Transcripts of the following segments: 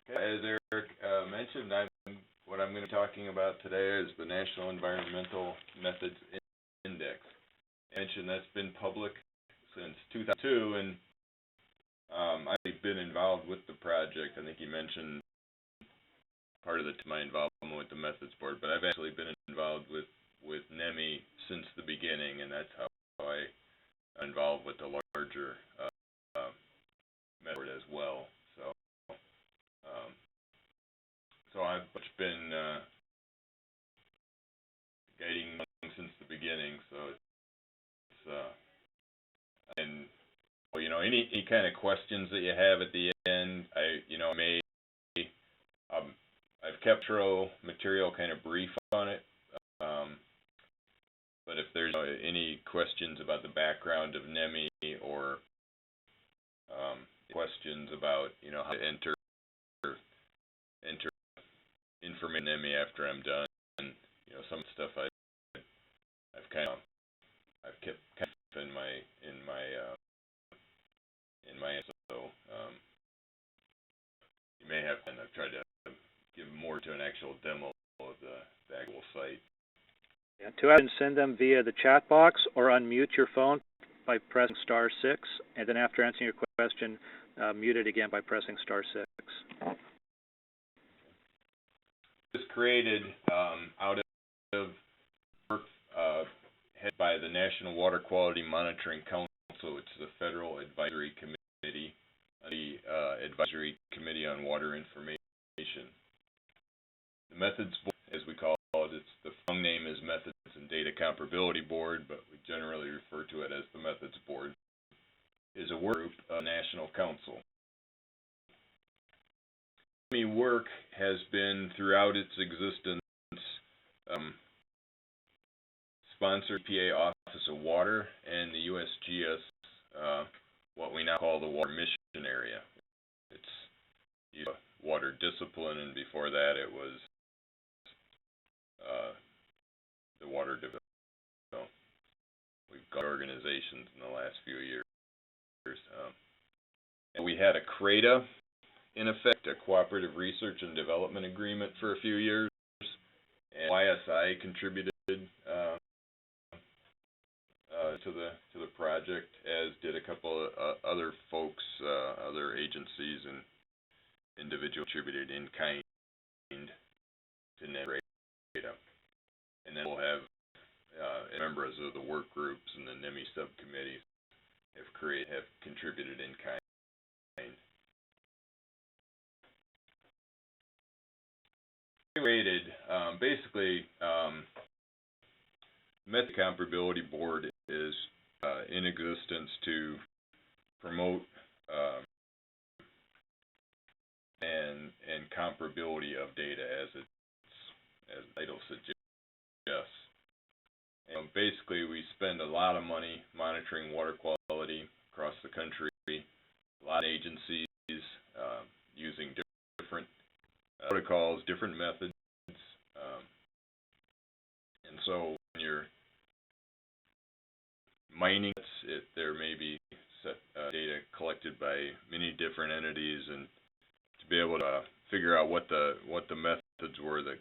As Eric mentioned, what I'm going to be talking about today is the National Environmental Methods Index. I mentioned that's been public since 2002, and I've been involved with the project. I think you mentioned part of my involvement with the Methods Board, but I've actually been involved with NEMI since the beginning, and that's how I involved with the larger method as well. So I've been guiding since the beginning. So it's and well, you know, any kind of questions that you have at the end, I've kept material kind of brief on it. But if there's any questions about the background of NEMI or questions about how to enter information in NEMI after I'm done, some stuff I've kept in my so you may have, and I've tried to give more to an actual demo of the actual site. Yeah, to add, send them via the chat box or unmute your phone by pressing *6, and then after answering your question, mute it again by pressing *6. It was created out of work headed by the National Water Quality Monitoring Council, which is a federal advisory committee, the Advisory Committee on Water Information. The Methods Board, as we call it, the long name is Methods and Data Comparability Board, but we generally refer to it as the Methods Board, is a work group of National Council. NEMI work has been throughout its existence sponsored EPA Office of Water and the USGS, what we now call the Water Mission Area. It's water discipline, and before that it was the water division. So we've got organizations in the last few years. And we had a CRADA, in effect, a Cooperative Research and Development Agreement for a few years, and YSI contributed to the project, as did a couple of other folks, other agencies and individuals contributed in kind to NEMI. And then we'll have members of the work groups and the NEMI subcommittees have contributed in kind. Created basically, Method Comparability Board is in existence to promote and comparability of data, as the title suggests. And basically, we spend a lot of money monitoring water quality across the country. A lot of agencies using different protocols, different methods, and so when you're mining, there may be data collected by many different entities, and to be able to figure out what the methods were that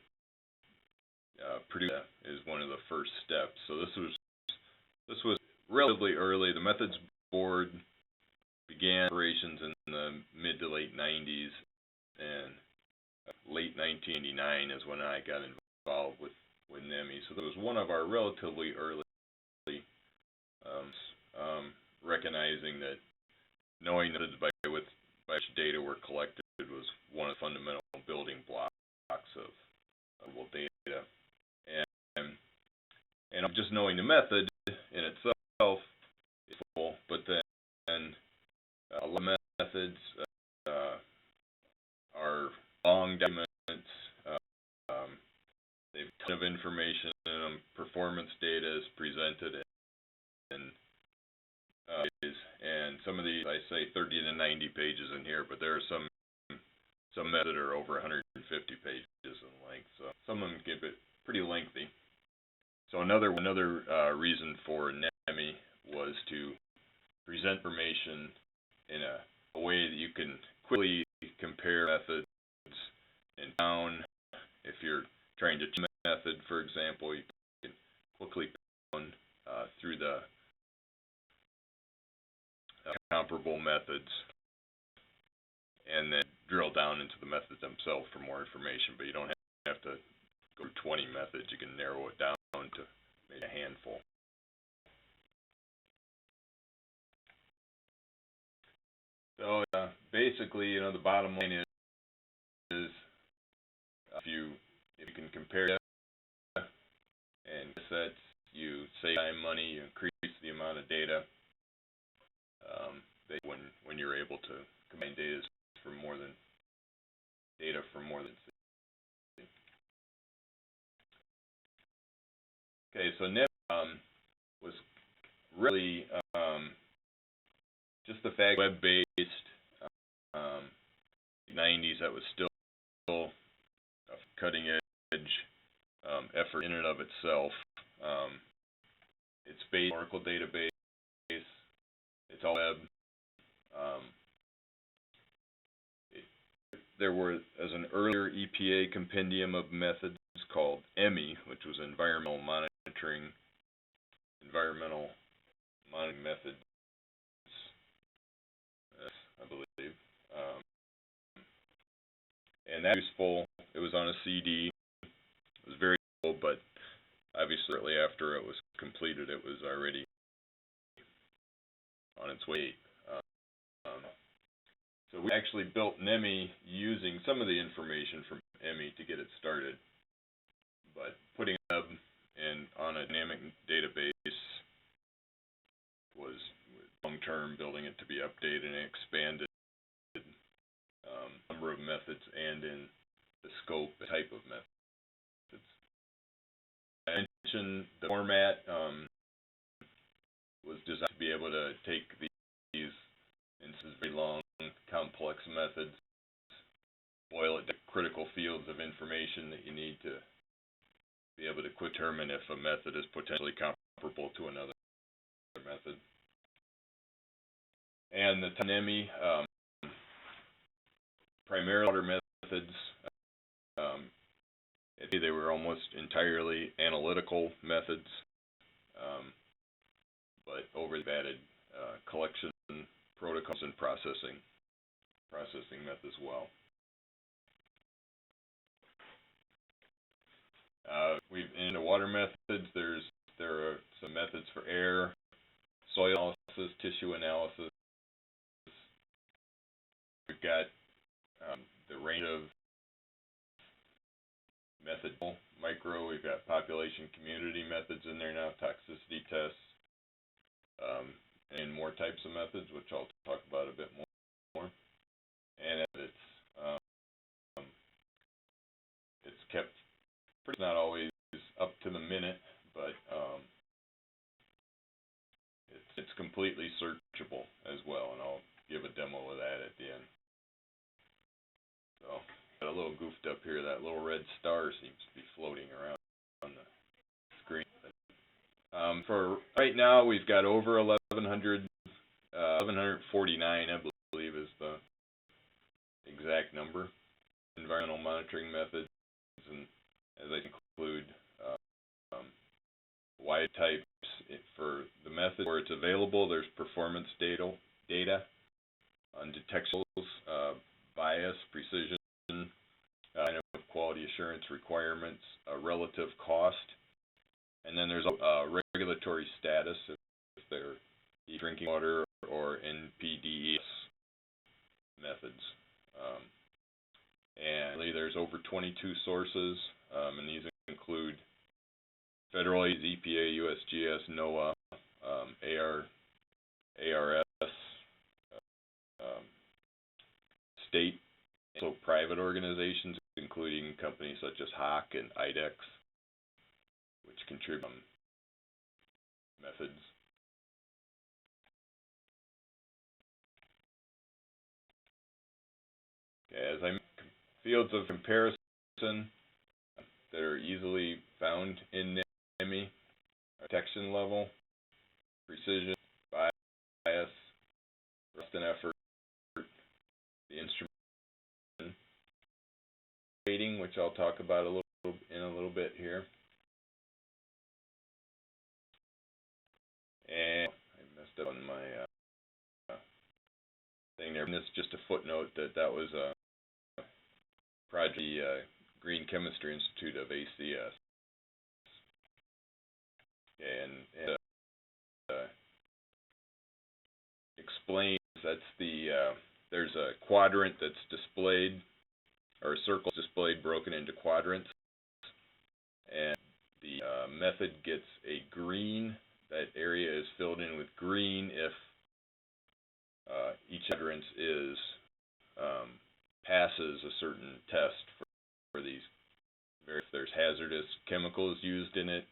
produced that is one of the first steps. So this was relatively early. The Methods Board began operations in the mid to late 90s, and late 1989 is when I got involved with NEMI. So that was one of our relatively early recognizing that knowing methods by which data were collected was one of the fundamental building blocks of data. And just knowing the method in itself is full, but then a lot of methods are long documents. They've a ton of information in them. Performance data is presented and some of these, I say 30 to 90 pages in here, but there are some methods that are over 150 pages in length. So some of them get pretty lengthy. So another reason for NEMI was to present information in a way that you can quickly compare methods and down. If you're trying to choose a method, for example, you can quickly down through the comparable methods, and then drill down into the methods themselves for more information. But you don't have to go through 20 methods. You can narrow it down to maybe a handful. So basically, the bottom line is if you can compare data and sets, you save time, money, you increase the amount of data. When you're able to combine data from more than 60. Okay, so NEMI was really just the fact web-based 90s, that was still a cutting-edge effort in and of itself. It's based on Oracle database. It's all web. There was an earlier EPA compendium of methods called NEMI, which was environmental monitoring methods, I believe. And that was useful. It was on a CD. It was very cool, but obviously after it was completed, it was already on its way. So we actually built NEMI using some of the information from NEMI to get it started. But putting it up and on a dynamic database was long-term, building it to be updated and expanded number of methods and in the scope, the type of methods. I mentioned the format was designed to be able to take these very long, complex methods, boil it to critical fields of information that you need to be able to determine if a method is potentially comparable to another method. And the NEMI, primarily water methods, they were almost entirely analytical methods, but over they've added collection protocols and processing methods as well. In the water methods, there are some methods for air, soil analysis, tissue analysis. We've got the range of methods, micro. We've got population community methods in there now, toxicity tests, and more types of methods, which I'll talk about a bit more. And it's kept pretty, not always up to the minute, but it's completely searchable as well, and I'll give a demo of that at the end. So, got a little goofed up here. That little red star seems to be floating around on the screen. For right now, we've got over 1149, I believe is the exact number, environmental monitoring methods, and as I include wide types for the method where it's available. There's performance data on detections, bias, precision, kind of quality assurance requirements, relative cost, and then there's regulatory status if they're drinking water or NPDES methods. And there's over 22 sources, and these include federal agencies, EPA, USGS, NOAA, ARS, state, and also private organizations, including companies such as HOC and IDEX, which contribute methods. Okay, as I mentioned, fields of comparison that are easily found in NEMI: detection level, precision, bias, rust and effort, the instrument, which I'll talk about in a little bit here. And I messed up on my thing there. And this is just a footnote that was a project, the Green Chemistry Institute of ACS. And explains that's there's a quadrant that's displayed, or a circle displayed broken into quadrants, and the method gets a green. That area is filled in with green if each quadrant is passes a certain test for these. If there's hazardous chemicals used in it,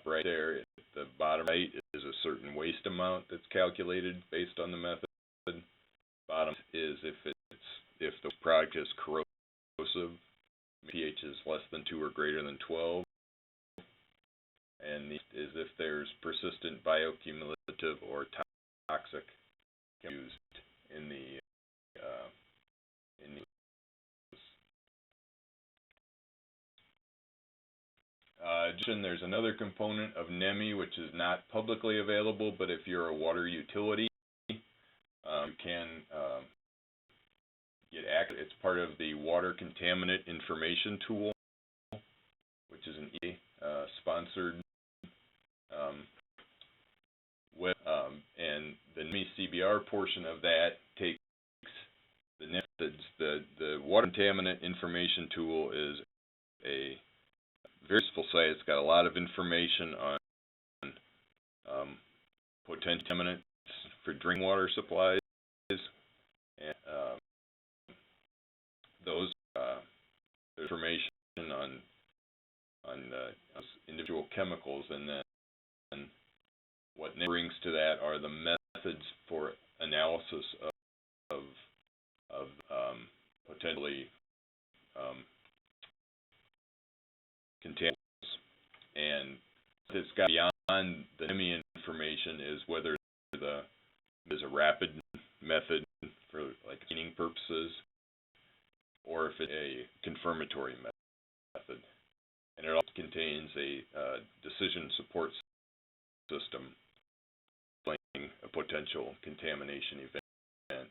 right there at the bottom right is a certain waste amount that's calculated based on the method. Bottom is if the product is corrosive, pH is less than 2 or greater than 12, and is if there's persistent bioaccumulative or toxic used in the there's another component of NEMI which is not publicly available, but if you're a water utility, you can get access. It's part of the Water Contaminant Information Tool, which is an EPA sponsored web, and the NEMI CBR portion of that takes the methods. The Water Contaminant Information Tool is a very useful site. It's got a lot of information on potential contaminants for drinking water supplies, and those information on individual chemicals, and then what NEMI brings to that are the methods for analysis of potentially contaminants. And it's got beyond the NEMI information is whether there's a rapid method for like cleaning purposes, or if it's a confirmatory method. And it also contains a decision support system explaining a potential contamination event.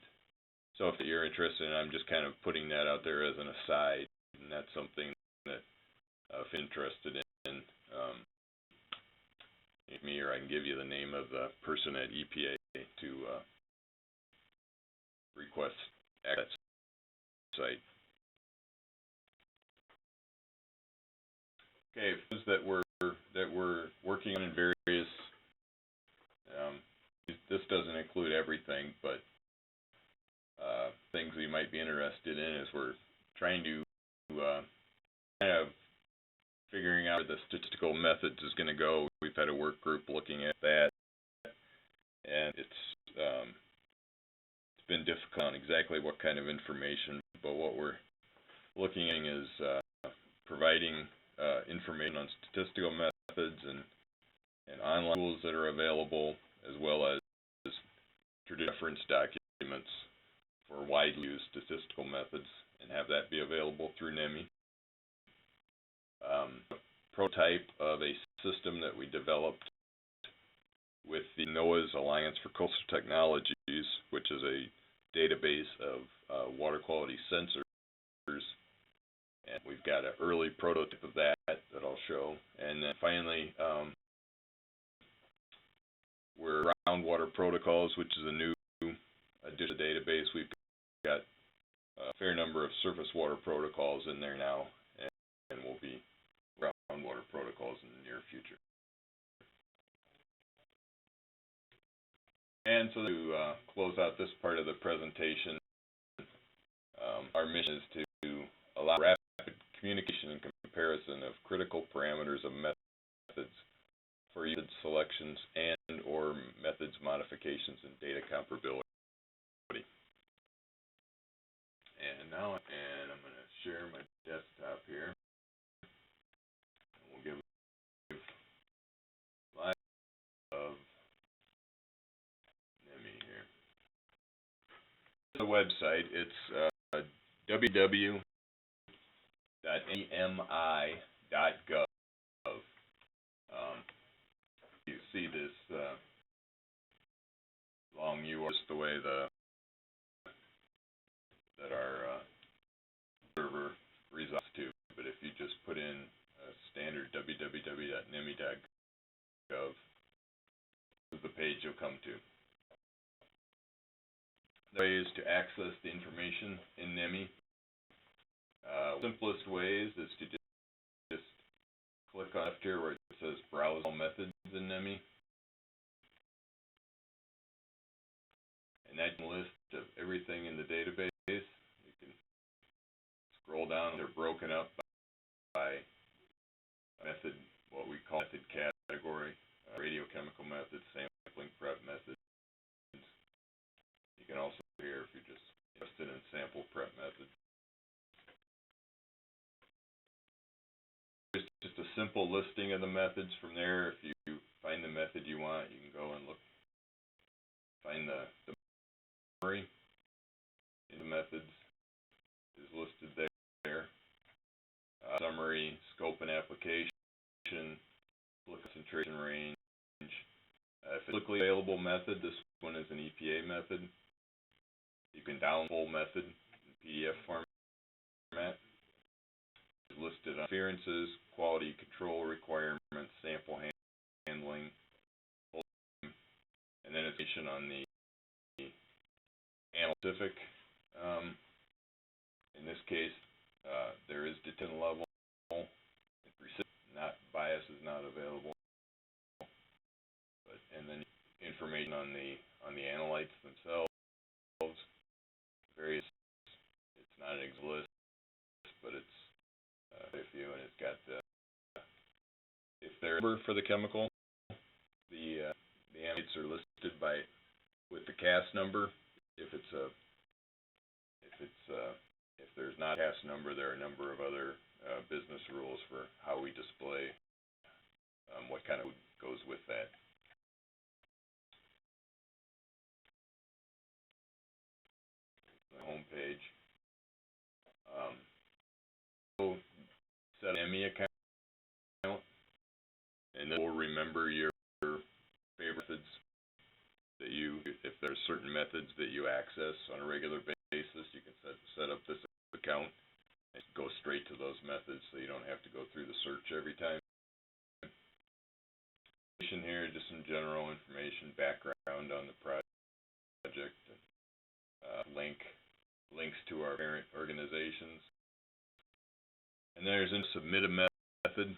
So if you're interested, and I'm just kind of putting that out there as an aside, and that's something that if interested in, me, or I can give you the name of the person at EPA to request access to the site. Okay, things that we're working on in various. This doesn't include everything, but things we might be interested in is we're trying to kind of figuring out where the statistical methods is going to go. We've had a work group looking at that, and it's been difficult on exactly what kind of information, but what we're looking at is providing information on statistical methods and online tools that are available, as well as reference documents for widely used statistical methods, and have that be available through NEMI. Prototype of a system that we developed with the NOAA's Alliance for Coastal Technologies, which is a database of water quality sensors, and we've got an early prototype of that I'll show. And then finally, we're groundwater protocols, which is a new addition to the database. We've got a fair number of surface water protocols in there now, and we'll be groundwater protocols in the near future. And so to close out this part of the presentation, our mission is to allow rapid communication and comparison of critical parameters of methods for method selections and or methods modifications and data comparability. And now, I'm going to share my desktop here. We'll give live of NEMI here. The website, it's www.nemi.gov. NEMI.gov. You see this long URL, just the way that our server resolves to. But if you just put in a standard www.nemi.gov, this is the page you'll come to. The way is to access the information in NEMI. Simplest ways is to just click on left here where it says Browse All Methods in NEMI. And that list of everything in the database. You can scroll down. They're broken up by method, what we call method category, radiochemical methods, sampling prep methods. You can also here if you're just interested in sample prep methods. There's just a simple listing of the methods. From there, if you find the method you want, you can go and look, find the summary in the methods is listed there. Summary, scope and application, concentration range. If it's a publicly available method, this one is an EPA method. You can download the full method in PDF format. It's listed on appearances, quality control requirements, sample handling, and then it's on the analytic. In this case, there is detection level, not bias is not available, and then information on the analytes themselves. Various. It's not an exhaustive list, but it's a few, and it's got if they're for the chemical, the analytes are listed with the CAS number. If there's not a CAS number, there are a number of other business rules for how we display what kind of goes with that. The home page. So set an NEMI account, and then we'll remember your favorite methods that if there's certain methods that you access on a regular basis, you can set up this account and go straight to those methods, so you don't have to go through the search every time. Here, just some general information, background on the project, links to our parent organizations, and there's a submit a method.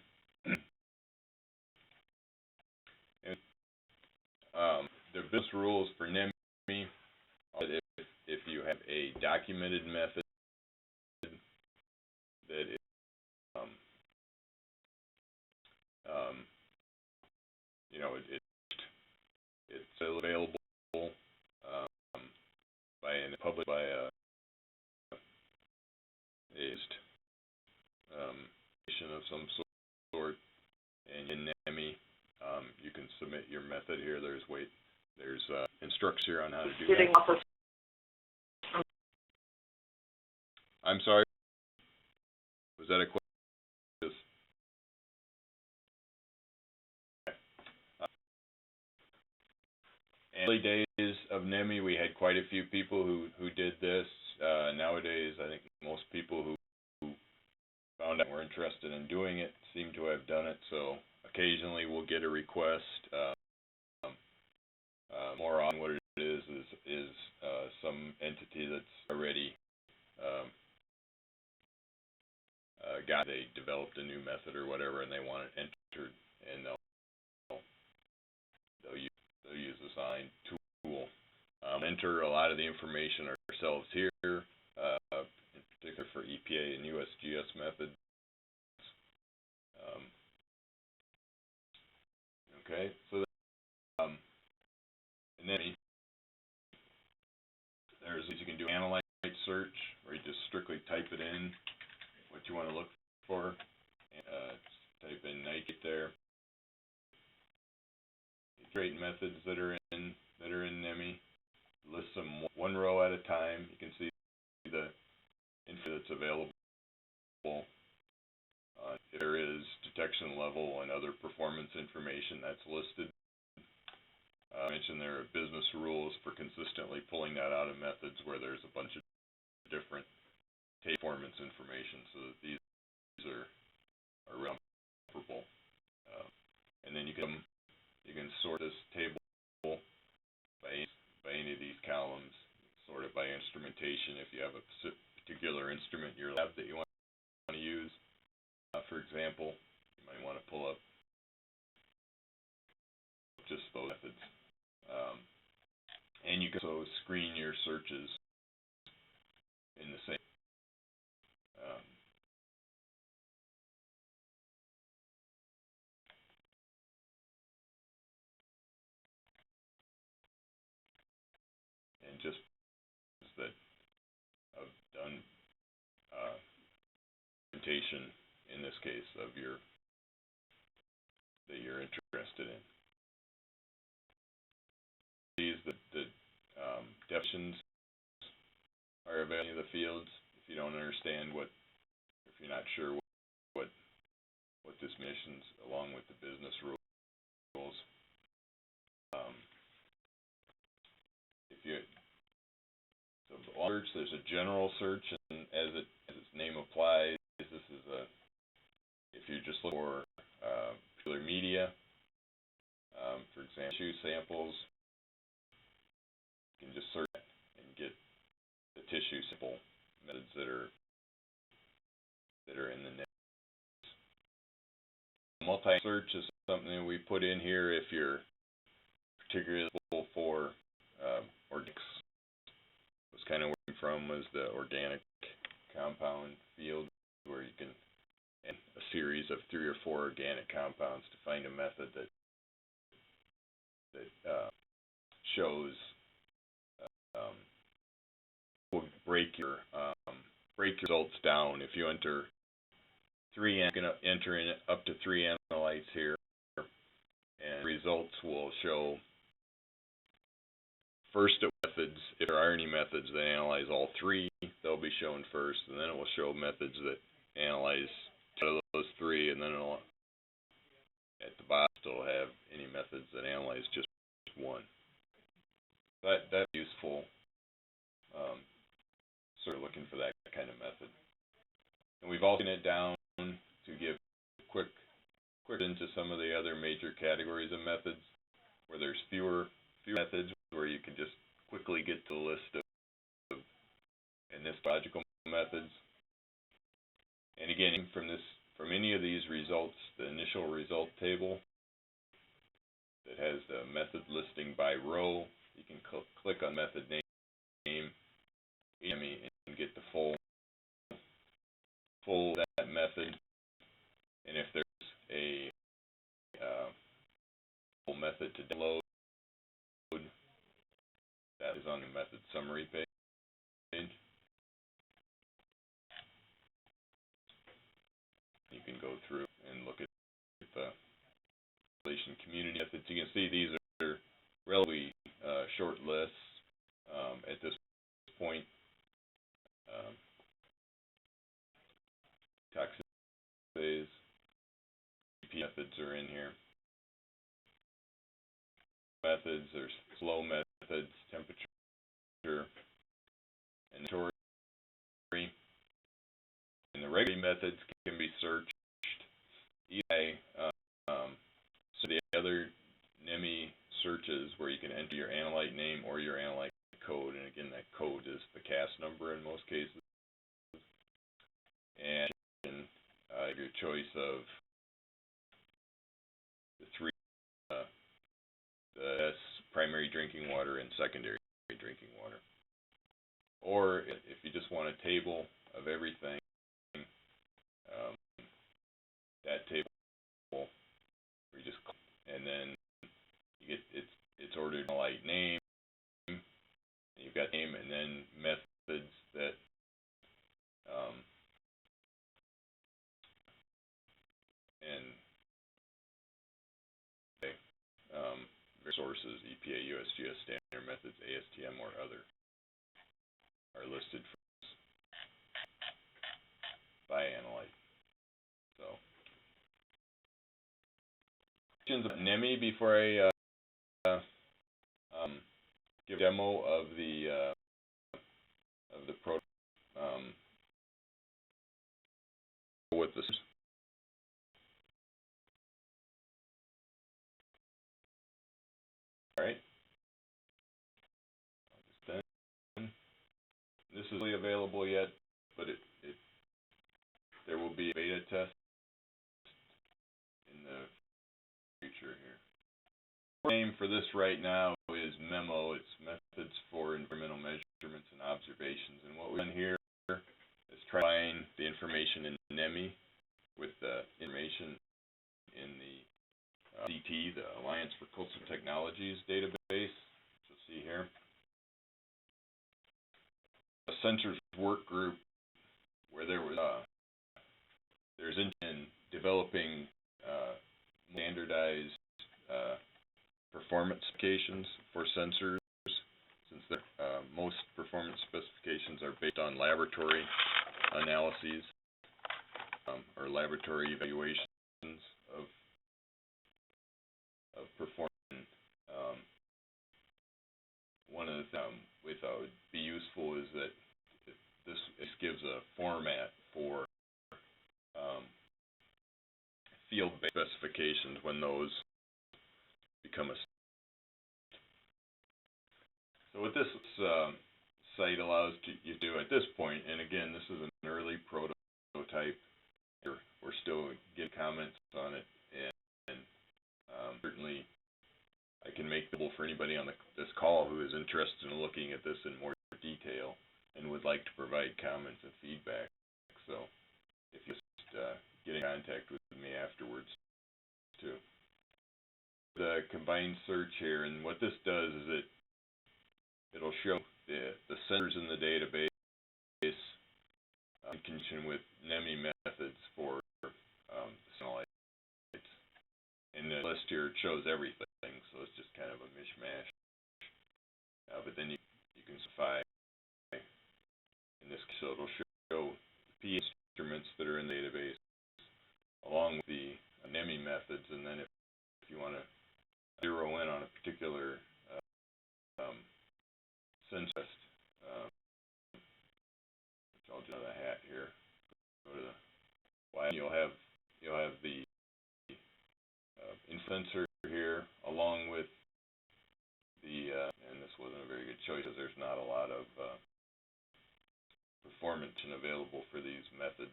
And the business rules for NEMI are that if you have a documented method that is it's available by a of some sort, and in NEMI you can submit your method here. There's instructions here on how to do that. I'm sorry, was that a question? Early days of NEMI, we had quite a few people who did this. Nowadays, I think most people who found out were interested in doing it seem to have done it. So occasionally we'll get a request. More often, what it is some entity that's already they developed a new method or whatever, and they want it entered, and they'll use the sign tool. Enter a lot of the information ourselves here, in particular for EPA and USGS methods. Okay, so and then you can do analyte search, where you just strictly type it in what you want to look for. Type in nitrate there. Nitrate methods that are in NEMI. List them one row at a time. You can see the info that's available. there is detection level and other performance information that's listed. I mentioned there are business rules for consistently pulling that out of methods where there's a bunch of different performance information, so that these are really comparable. And then you can sort this table by any of these columns, sort it by instrumentation. If you have a particular instrument in your lab that you want to use, for example, you might want to pull up just those methods. And you can also screen your searches in the same. And just that I've done presentation in this case of that you're interested in. These the definitions are of any of the fields. If you don't understand if you're not sure what this missions along with the business rules. So search, there's a general search, and as its name applies, this is if you're just looking for particular media, for example, tissue samples, you can just search and get the tissue sample methods that are in the net. Multi-search is something that we put in here if you're particularly looking for organics. Was kind of where I'm from was the organic compound field, where you can add a series of 3 or 4 organic compounds to find a method that shows will break your results down. If you enter 3, you can enter in up to 3 analytes here, and results will show first methods. If there are any methods that analyze all 3, they'll be shown first, and then it will show methods that analyze 2 of those 3, and then it'll at the bottom still have any methods that analyze just 1. That's useful. Sort of looking for that kind of method. And we've also broken it down to give quick into some of the other major categories of methods, where there's fewer methods, where you can just quickly get to the list of logical methods. And again, from any of these results, the initial result table that has the method listing by row, you can click on method name, NEMI, and get the full that method. And if there's a full method to download, that is on the method summary page. You can go through and look at the relation community methods. You can see these are relatively short lists at this point. Toxicity EPA methods are in here. Methods, there's flow methods, temperature, and inventory. And the regulatory methods can be searched either so the other NEMI searches where you can enter your analyte name or your analyte code, and again, that code is the CAS number in most cases. And your choice of the 3, the primary drinking water and secondary drinking water. Or if you just want a table of everything, that table where you just click, and then you get it's ordered analyte name, and you've got name and then methods that sources, EPA, USGS standard methods, ASTM, or other are listed by analyte. So questions about NEMI before I give a demo of the pro with this? All right. This isn't really available yet, but there will be a beta test in the future here. The name for this right now is MEMO. It's Methods for Environmental Measurements and Observations. And what we've done here is try to find the information in NEMI with the information in the CT, the Alliance for Coastal Technologies database. You'll see here. A sensors work group where there's in developing standardized performance specifications for sensors, since most performance specifications are based on laboratory analyses or laboratory evaluations of performance. One of the things we thought would be useful is that this gives a format for field-based specifications when those become a. So what this site allows you to do at this point, and again, this is an early prototype. We're still getting comments on it, and certainly I can make it available for anybody on this call who is interested in looking at this in more detail and would like to provide comments and feedback. So if you just get in contact with me afterwards too. The combined search here, and what this does is it'll show the sensors in the database in conjunction with NEMI methods for satellites. And the list here shows everything, so it's just kind of a mishmash. But then you can specify, in this case, so it'll show the P instruments that are in the database along with the NEMI methods, and then if you want to zero in on a particular sensor test, which I'll just the hat here. Go to the you'll have the sensor here along with the and this wasn't a very good choice because there's not a lot of performance available for these methods.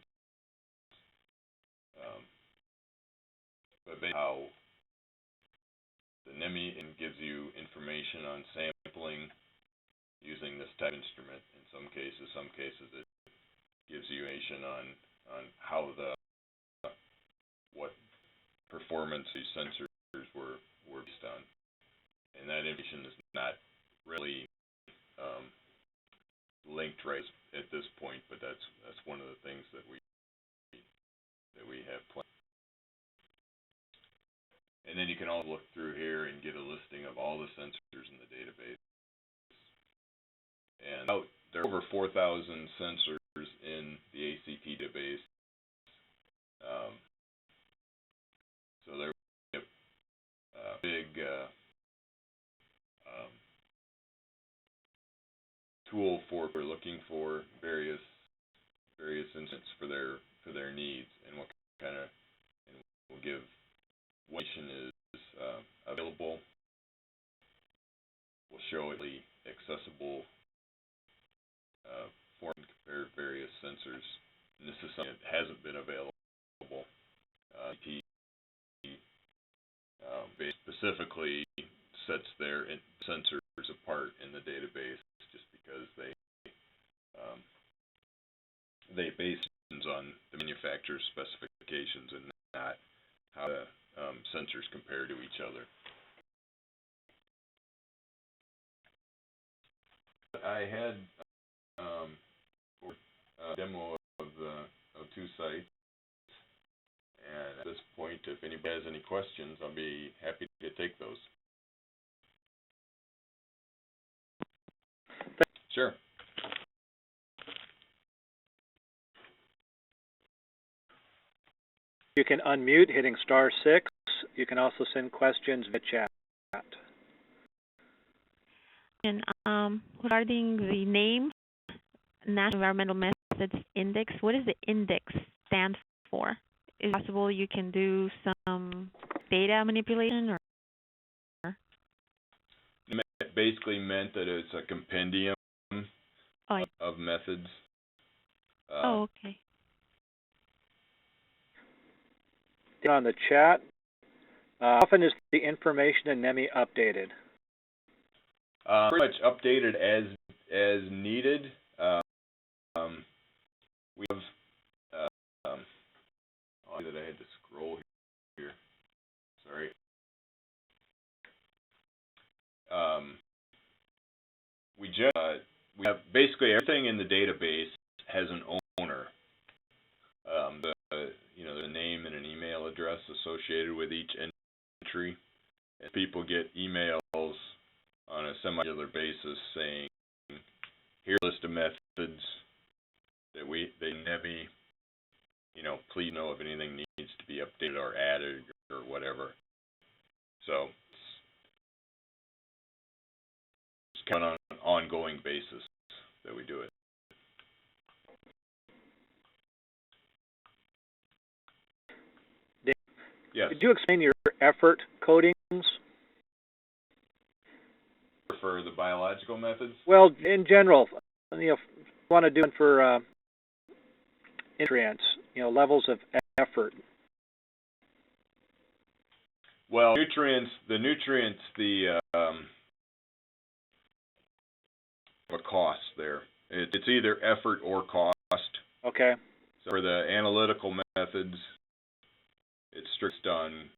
But basically how the NEMI gives you information on sampling using this type of instrument. In some cases it gives you information on how what performance these sensors were based on. And that information is not really linked right at this point, but that's one of the things that we have planned. And then you can all look through here and get a listing of all the sensors in the database. And there are over 4,000 sensors in the ACT database. So there will be a big tool for looking for various instances for their needs, and what kind of, and we'll give what information is available. We'll show it accessible for compare various sensors. And this is something that hasn't been available. Specifically sets their sensors apart in the database just because they base it on the manufacturer's specifications and not how the sensors compare to each other. I had a demo of two sites, and at this point, if anybody has any questions, I'll be happy to take those. Sure. You can unmute hitting *6, You can also send questions via chat. And regarding the name, National Environmental Methods Index, what does the index stand for? Is it possible you can do some data manipulation, or? It basically meant that it's a compendium of methods. Okay. On the chat, how often is the information in NEMI updated? Pretty much updated as needed. We have oh, that I had to scroll here. Sorry. We have basically everything in the database has an owner. The name and an email address associated with each entry. And people get emails on a semi-regular basis saying, here's a list of methods that they NEMI, please know if anything needs to be updated or added or whatever. So it's kind of on an ongoing basis that we do it. Yes. Could you explain your effort codings? For the biological methods? Well, in general, if you want to do it for nutrients, levels of effort. Well, a cost there. It's either effort or cost. Okay. So for the analytical methods, it's strict on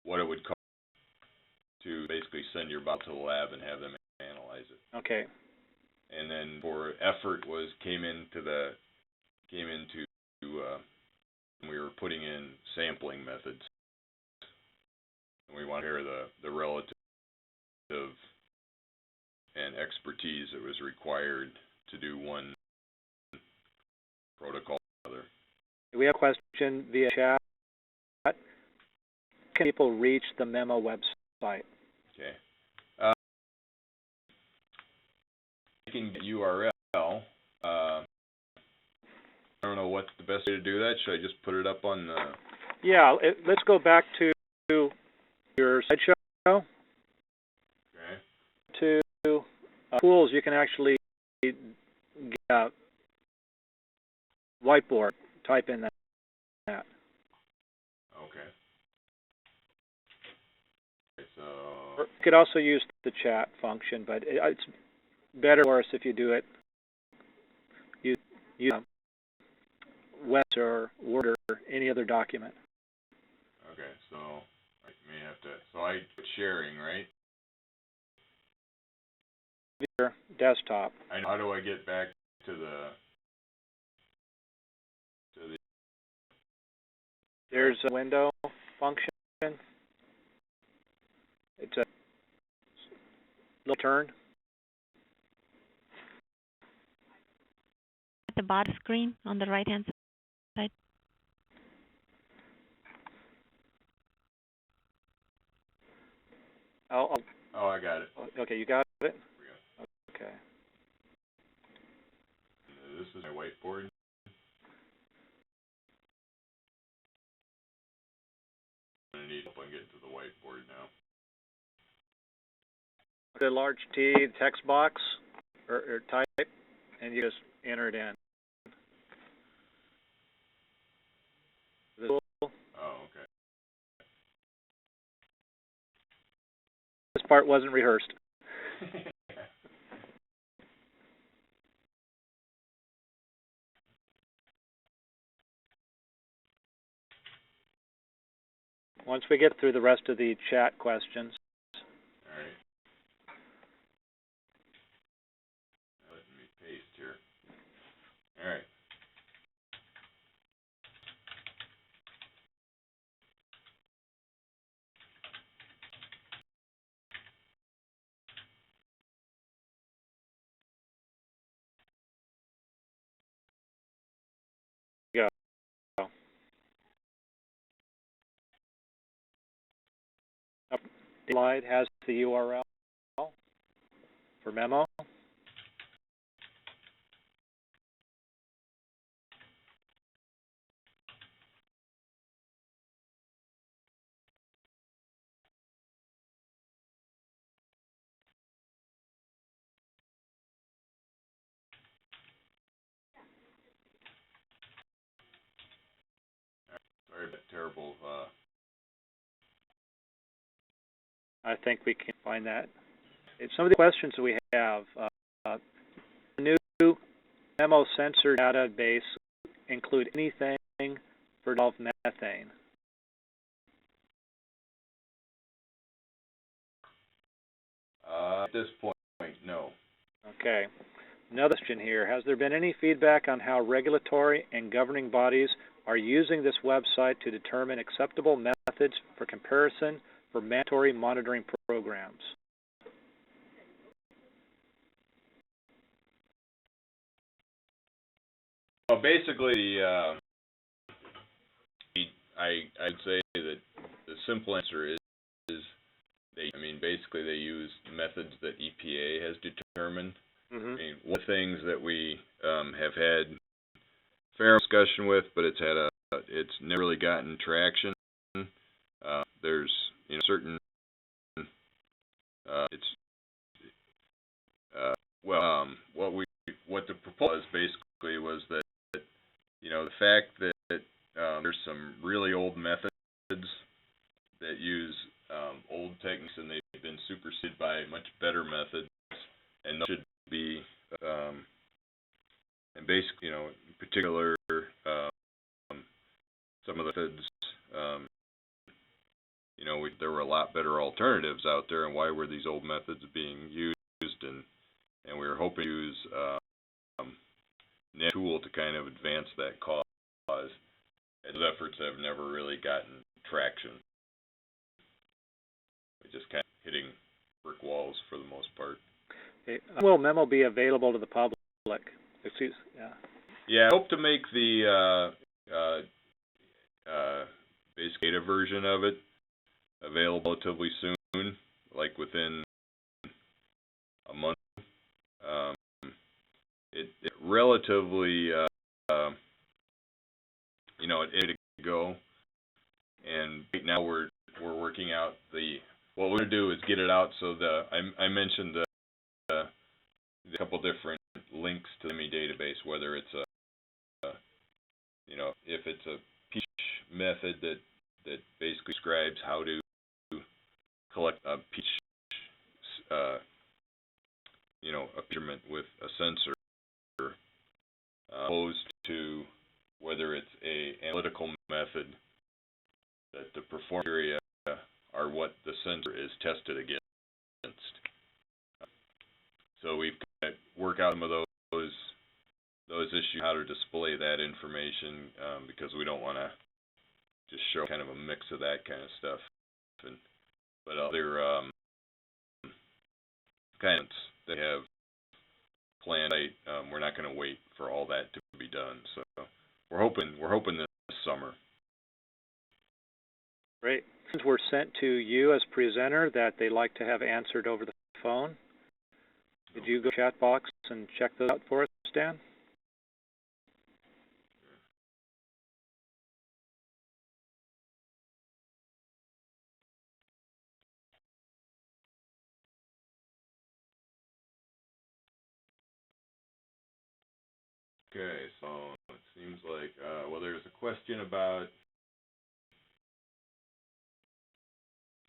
what it would cost to basically send your bottle to the lab and have them analyze it. Okay. And then for effort came into we were putting in sampling methods, and we want to hear the relative and expertise that was required to do one protocol or other. We have a question via chat. Can people reach the memo website? Okay. You can get URL. I don't know what's the best way to do that. Should I just put it up on the... Yeah, let's go back to your slideshow. Okay. To tools, you can actually get a whiteboard. Type in that. Okay. So... Or you could also use the chat function, but it's better for us if you do it. Use Web or Word or any other document. Okay, so I may have to... So I put sharing, right? Your desktop. How do I get back to the... There's a window function. It's a little turn. At the bottom screen on the right-hand side. Oh, I got it. Okay, you got it? Yeah. Okay. This is my whiteboard. I'm going to need help on getting to the whiteboard now. The large T text box or type, and you just enter it in. Oh, okay. This part wasn't rehearsed. Once we get through the rest of the chat questions. All right. Let me paste here. All right. Go. The slide has the URL for memo. Sorry about terrible, I think we can find that. Some of the questions that we have, the new memo sensor database include anything for dissolved methane? at this point, no. Okay. Another question here. Has there been any feedback on how regulatory and governing bodies are using this website to determine acceptable methods for comparison for mandatory monitoring programs? Well, basically, I'd say that the simple answer is basically they use methods that EPA has determined. Mm-hmm. I mean, one of the things that we have had fair discussion with, but it's never really gotten traction. There's certain what the proposal basically was that the fact that there's some really old methods that use old techniques and they've been superseded by much better methods, and those should be and basically in particular some of the methods there were a lot better alternatives out there, and why were these old methods being used, and we were hoping to use NEMI tool to kind of advance that cause. And those efforts have never really gotten traction. We're just kind of hitting brick walls for the most part. Okay. Will memo be available to the public? Yeah, I hope to make the basic beta version of it available relatively soon, like within a month. It relatively, it to go, and right now we're working out what we're gonna do is get it out. So I mentioned the couple different links to the NEMI database, whether it's if it's a peach method that basically describes how to collect a peach, a measurement with a sensor, opposed to whether it's a analytical method that the performance criteria are what the sensor is tested against. So we've got to work out some of those issues, how to display that information, because we don't want to just show kind of a mix of that kind of stuff. But other kind of they have planned, we're not going to wait for all that to be done. So we're hoping this summer. Great. Since we're sent to you as presenter that they like to have answered over the phone, could you go to the chat box and check those out for us, Dan? Okay, so it seems like, there's a question about,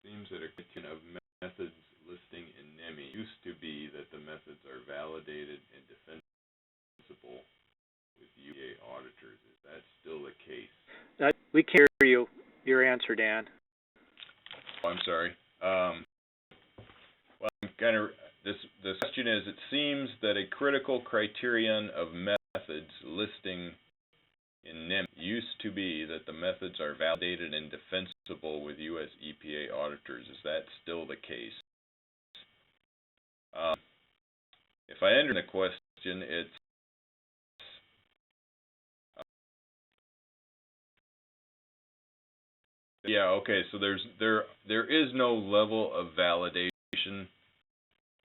seems that a question of methods listing in NEMI used to be that the methods are validated and defensible with USGS auditors. Is that still the case? We can hear your answer, Dan. Oh, I'm sorry. The question is, it seems that a critical criterion of methods listing in NEMI used to be that the methods are validated and defensible with US EPA auditors. Is that still the case? If I enter the question, it's Yeah, okay, so there is no level of validation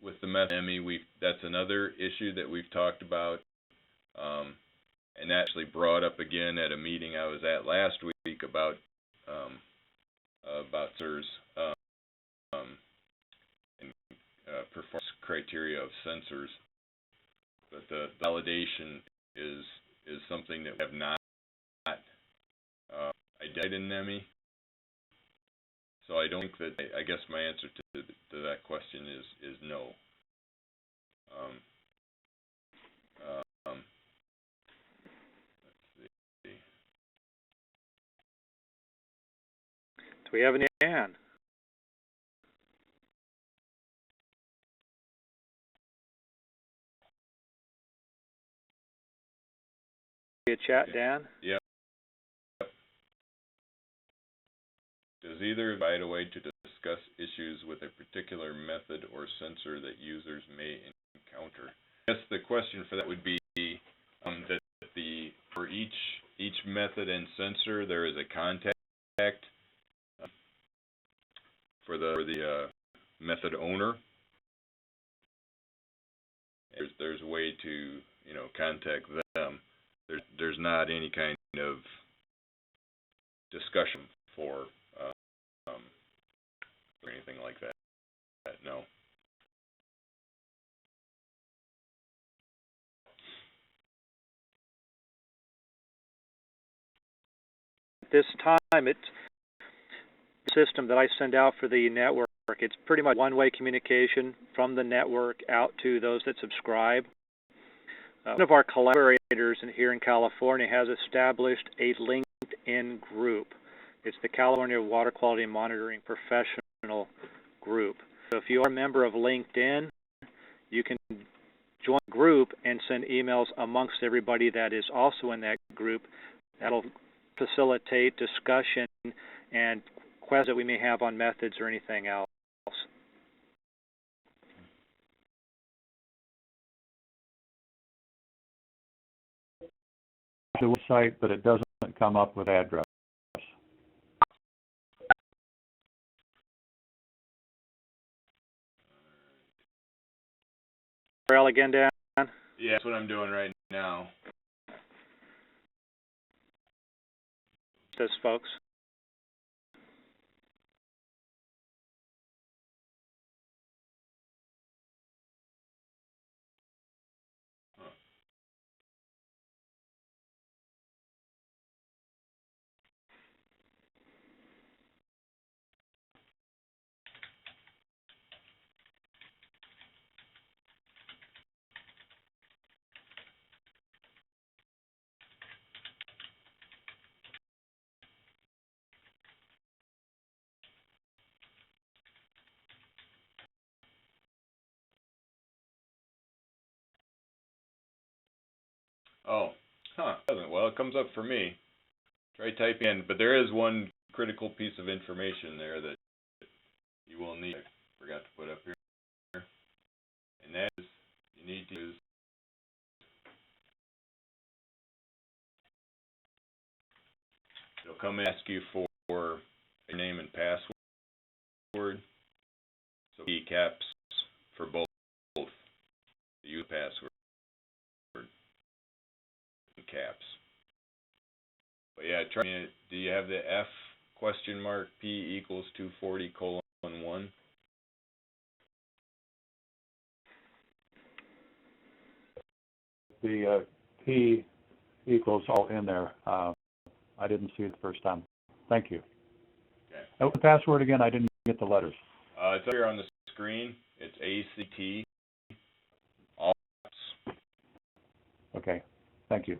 with the method NEMI. That's another issue that we've talked about, and actually brought up again at a meeting I was at last week about sensors and performance criteria of sensors. But the validation is something that we have not identified in NEMI. So I don't think that, I guess my answer to that question is no. Let's see. Do we have any hand? Via chat, Dan? Yeah. Does either provide a way to discuss issues with a particular method or sensor that users may encounter? I guess the question for that would be that for each method and sensor there is a contact for the method owner. There's a way to contact them. There's not any kind of discussion for or anything like that. No. At this time, it's the system that I send out for the network. It's pretty much one-way communication from the network out to those that subscribe. One of our collaborators here in California has established a LinkedIn group. It's the California Water Quality Monitoring Professional Group. So if you are a member of LinkedIn, you can join the group and send emails amongst everybody that is also in that group. That'll facilitate discussion and questions that we may have on methods or anything else. The website, but it doesn't come up with address. URL again, Dan? Yeah, that's what I'm doing right now. This, folks. Oh, well, it comes up for me. Try typing in, but there is one critical piece of information there that you will need. I forgot to put up here, and that is you need to use. It'll come and ask you for your name and password. So key caps for both. The use password. Caps. But yeah, do you have the F question mark P equals 240:1? The P equals all in there. I didn't see it the first time. Thank you. Okay. What's the password again? I didn't get the letters. It's up here on the screen. It's ACT. All caps. Okay. Thank you.